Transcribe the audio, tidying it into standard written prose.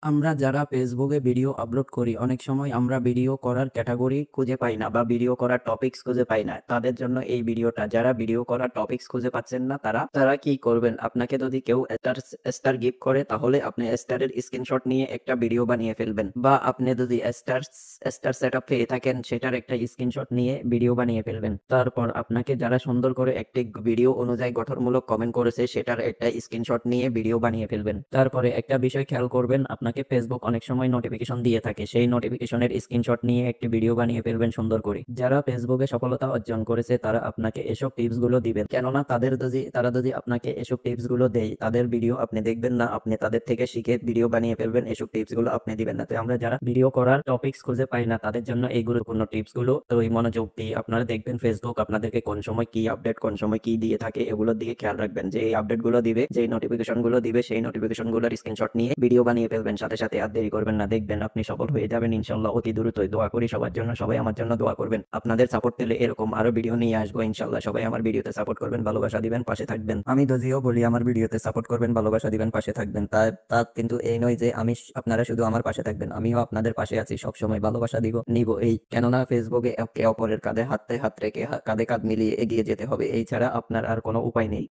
আমরা যারা ফেসবুকে ভিডিও আপলোড করি অনেক সময় আমরা ভিডিও করার ক্যাটাগরি খুঁজে পাই না বা ভিডিও করার টপিকস খুঁজে পাই না। তাদের জন্য এই ভিডিওটা। যারা ভিডিও করার টপিকস খুঁজে পাচ্ছেন না তারা কি করবেন? আপনাকে যদি কেউ স্টার গিফট করে তাহলে আপনি স্টারের স্ক্রিনশট নিয়ে একটা ভিডিও বানিয়ে ফেলবেন। বা আপনি যদি স্টার সেটআপ পেয়ে থাকেন সেটার একটা স্ক্রিনশট নিয়ে ভিডিও বানিয়ে ফেলবেন। তারপর আপনাকে যারা সুন্দর করে একটি ভিডিও অনুযায়ী গঠনমূলক কমেন্ট করেছে সেটার একটা স্ক্রিনশট নিয়ে ভিডিও বানিয়ে ফেলবেন। তারপরে একটা বিষয় খেয়াল করবেন, আপনাকে ফেসবুক অনেক সময় নোটিফিকেশন দিয়ে থাকে। সেই নোটিফিকেশনের স্ক্রিনশট নিয়ে একটি ভিডিও বানিয়ে ফেলবেন সুন্দর করে। যারা ফেসবুকে সফলতা অর্জন করেছে তারা আপনাকে এসব টিপস গুলো দিবেন। কেননা তারা যদি আপনাকে এসব টিপস গুলো দেয়, তাদের ভিডিও আপনি দেখবেন না, আপনি তাদের থেকে শিখে ভিডিও বানিয়ে ফেলবেন। এসব টিপস গুলো আপনি দিবেন না। তো আমরা যারা ভিডিও করার টপিকস খুঁজে পাই না তাদের জন্য এই গুরুত্বপূর্ণ টিপস গুলো। তো এই মনোযোগ দিয়ে আপনারা দেখবেন ফেসবুক আপনাদেরকে কোন সময় কি আপডেট, কোন সময় কি দিয়ে থাকে, এগুলোর দিকে খেয়াল রাখবেন। যে এই আপডেট গুলো দিবে, যে নোটিফিকেশন গুলো দিবে, সেই নোটিফিকেশন গুলোর স্ক্রিনশট নিয়ে ভিডিও বানিয়ে ফেলবেন সাথে সাথে। আর দেরি করবেন না, দেখবেন আপনি সফল হয়ে যাবেন ইনশাল্লাহ অতি দ্রুতই। দোয়া করি সবার জন্য, সবাই আমার জন্য দোয়া করবেন। আপনাদের সাপোর্ট পেলে এরকম আরো ভিডিও নিয়ে আসবো ইনশাল্লাহ। সবাই আমার ভিডিওতে সাপোর্ট করবেন, ভালোবাসা দিবেন, পাশে থাকবেন। আমি যদিও বলি আমার ভিডিওতে সাপোর্ট করবেন, ভালোবাসা দিবেন, পাশে থাকবেন, তা কিন্তু এই নয় যে আপনারা শুধু আমার পাশে থাকবেন। আমিও আপনাদের পাশে আছি, সবসময় ভালোবাসা নিব এই। কেননা ফেসবুকে একে অপরের কাঁধে হাত রেখে কাঁধে কাঁধ মিলিয়ে এগিয়ে যেতে হবে। এই ছাড়া আপনার আর কোনো উপায় নেই।